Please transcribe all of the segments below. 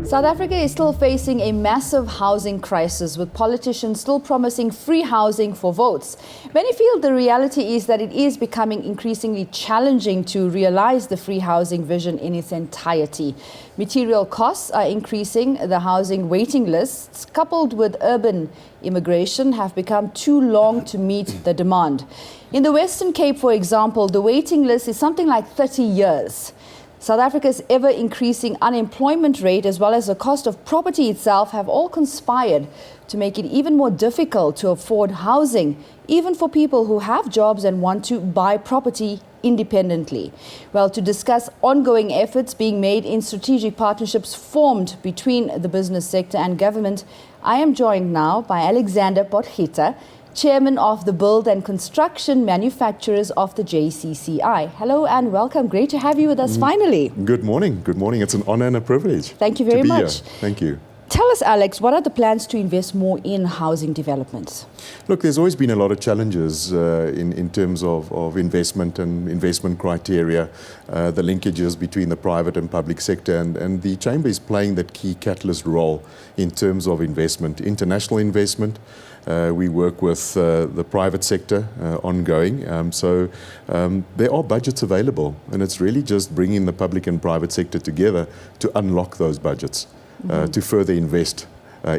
South Africa is still facing a massive housing crisis, with politicians still promising free housing for votes. Many feel the reality is that it is becoming increasingly challenging to realize the free housing vision in its entirety. Material costs are increasing, the housing waiting lists, coupled with urban immigration, have become too long to meet the demand. In the Western Cape, for example, the waiting list is something like 30 years. South Africa's ever-increasing unemployment rate, as well as the cost of property itself, have all conspired to make it even more difficult to afford housing, even for people who have jobs and want to buy property independently. Well, to discuss ongoing efforts being made in strategic partnerships formed between the business sector and government, I am joined now by Alexander Potgieter, Chairman of the Build and Construction Manufacturers of the JCCI. Hello and welcome. Great to have you with us finally. Good morning. Good morning. It's an honor and a privilege. Thank you very much. Here. Thank you. Tell us, Alex, what are the plans to invest more in housing developments? Look, there's always been a lot of challenges in terms of investment and investment criteria, the linkages between the private and public sector, and the Chamber is playing that key catalyst role in terms of investment, international investment. We work with the private sector ongoing. So there are budgets available, and it's really just bringing the public and private sector together to unlock those budgets, to further invest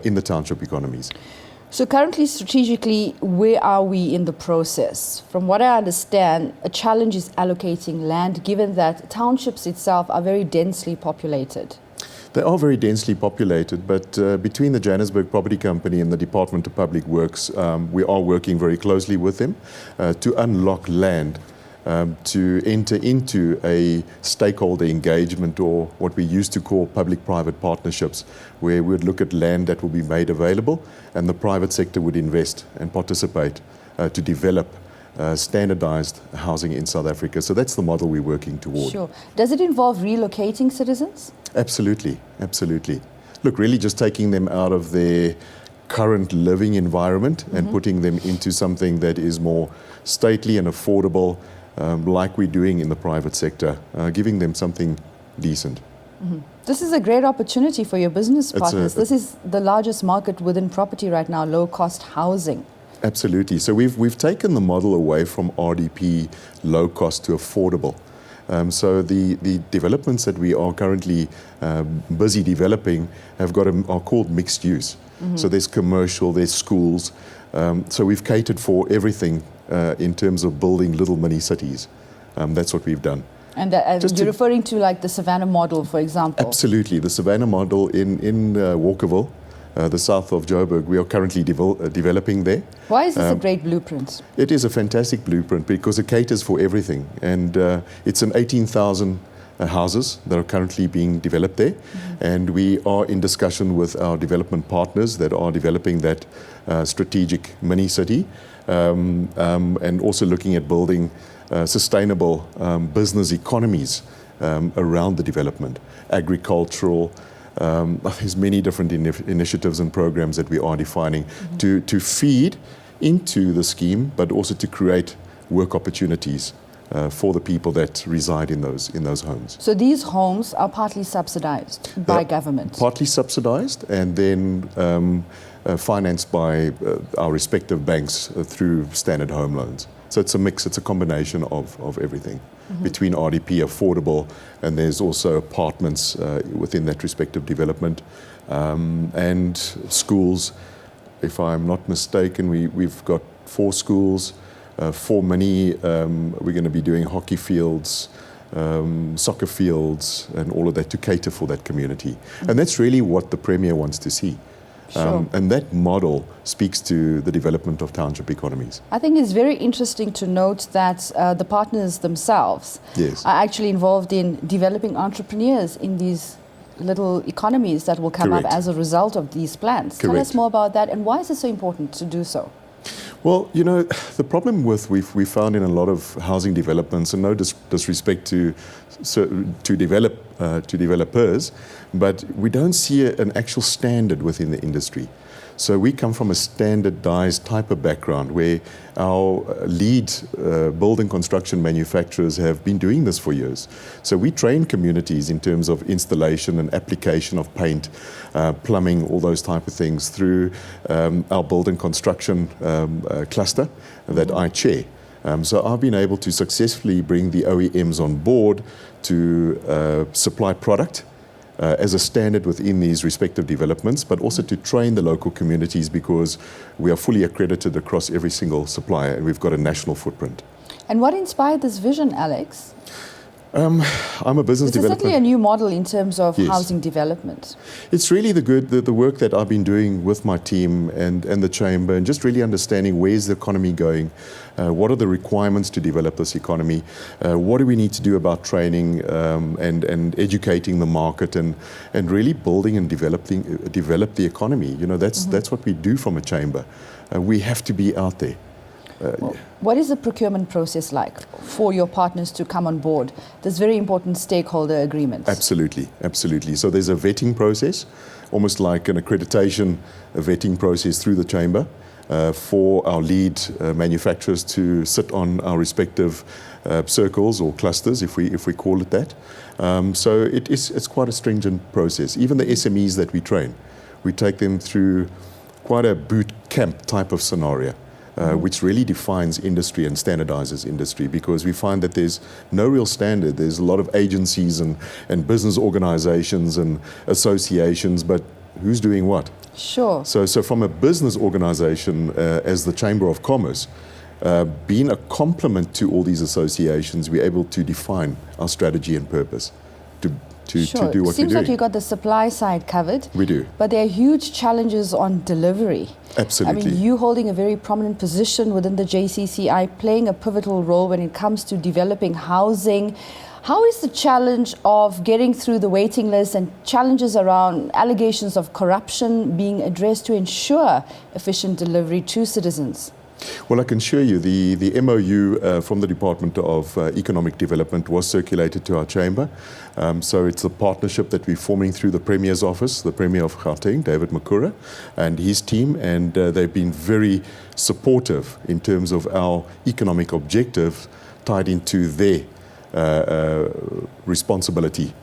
in the township economies. So currently, strategically, where are we in the process? From what I understand, a challenge is allocating land, given that townships itself are very densely populated. They are very densely populated, but between the Johannesburg Property Company and the Department of Public Works, we are working very closely with them to unlock land to enter into a stakeholder engagement, or what we used to call public-private partnerships, where we would look at land that will be made available and the private sector would invest and participate to develop standardized housing in South Africa. So that's the model we're working toward. Sure. Does it involve relocating citizens? Absolutely, absolutely. Look, really just taking them out of their current living environment and putting them into something that is more stately and affordable, like we're doing in the private sector, giving them something decent. This is a great opportunity for your business partners. This is the largest market within property right now, low-cost housing. Absolutely. So we've taken the model away from RDP, low cost, to affordable. So the developments that we are currently busy developing are called mixed use. So there's commercial, there's schools. So we've catered for everything in terms of building little mini cities. That's what we've done. And you're referring to like the Savannah Model, for example? Absolutely. The Savannah Model in Walkerville, the south of Joburg, we are currently developing there. Why is this a great blueprint? It is a fantastic blueprint because it caters for everything. And it's an 18,000 houses that are currently being developed there. And we are in discussion with our development partners that are developing that strategic mini city, and also looking at building sustainable business economies around the development, agricultural. There's many different initiatives and programs that we are defining to feed into the scheme, but also to create work opportunities for the people that reside in those homes. So these homes are partly subsidized by government? Partly subsidized, and then financed by our respective banks through standard home loans. So it's a mix, it's a combination of everything. Between RDP, affordable, and there's also apartments within that respective development, and schools. If I'm not mistaken, we've got 4 schools, 4 mini, we're going to be doing hockey fields, soccer fields, and all of that to cater for that community. And that's really what the Premier wants to see. Sure. And that model speaks to the development of township economies. I think it's very interesting to note that the partners themselves are actually involved in developing entrepreneurs in these little economies that will come up as a result of these plans. Tell us more about that, and why is it so important to do so? Well, you know, the problem we found in a lot of housing developments, and no disrespect to developers, but we don't see an actual standard within the industry. So we come from a standardized type of background where our lead building construction manufacturers have been doing this for years. So we train communities in terms of installation and application of paint, plumbing, all those type of things through our building construction cluster that I chair. So I've been able to successfully bring the OEMs on board to supply product as a standard within these respective developments, but also to train the local communities because we are fully accredited across every single supplier and we've got a national footprint. And what inspired this vision, Alex? I'm a business developer. It's certainly a new model in terms of Yes. housing development. It's really the work that I've been doing with my team and the chamber, and just really understanding where's the economy going, what are the requirements to develop this economy, what do we need to do about training and educating the market, and really building and develop the economy. You know, that's what we do from a chamber. We have to be out there. What is the procurement process like for your partners to come on board? This very important stakeholder agreement. Absolutely, absolutely. So there's a vetting process, almost like an accreditation vetting process through the chamber for our lead manufacturers to sit on our respective circles or clusters, if we call it that. So it's quite a stringent process. Even the SMEs that we train, we take them through quite a boot camp type of scenario. Which really defines industry and standardizes industry, because we find that there's no real standard. There's a lot of agencies and business organizations and associations, but who's doing what? Sure. So from a business organization as the Chamber of Commerce, being a complement to all these associations, we're able to define our strategy and purpose to do what we're doing. Seems like you got the supply side covered. We do. But there are huge challenges on delivery. Absolutely. I mean, you holding a very prominent position within the JCCI, playing a pivotal role when it comes to developing housing. How is the challenge of getting through the waiting list and challenges around allegations of corruption being addressed to ensure efficient delivery to citizens? Well, I can assure you the MOU from the Department of Economic Development was circulated to our chamber. So it's a partnership that we're forming through the Premier's office, the Premier of Gauteng, David Makura, and his team, and they've been very supportive in terms of our economic objectives tied into their responsibility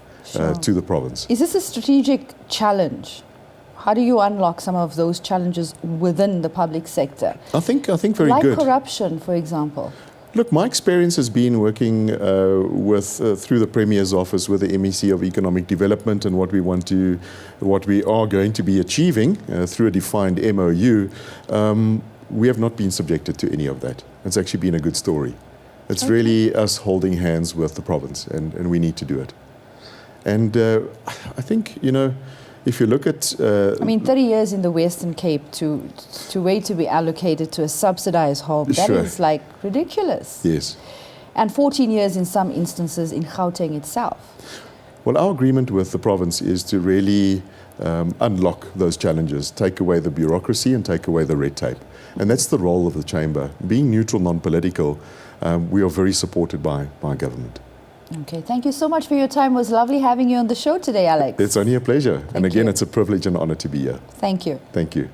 to the province. Is this a strategic challenge? How do you unlock some of those challenges within the public sector? I think very like good. Like corruption, for example. Look, my experience has been working through the Premier's office with the MEC of Economic Development, and what we are going to be achieving through a defined MOU. We have not been subjected to any of that. It's actually been a good story. It's really us holding hands with the province, and we need to do it. And I think, you know, if you look at... 30 years in the Western Cape to wait to be allocated to a subsidized home, that is like ridiculous. Yes. And 14 years in some instances in Gauteng itself. Well, our agreement with the province is to really unlock those challenges, take away the bureaucracy and take away the red tape. And that's the role of the chamber. Being neutral, non-political, we are very supported by government. Okay, thank you so much for your time. It was lovely having you on the show today, Alex. It's only a pleasure. And again, it's a privilege and honor to be here. Thank you. Thank you.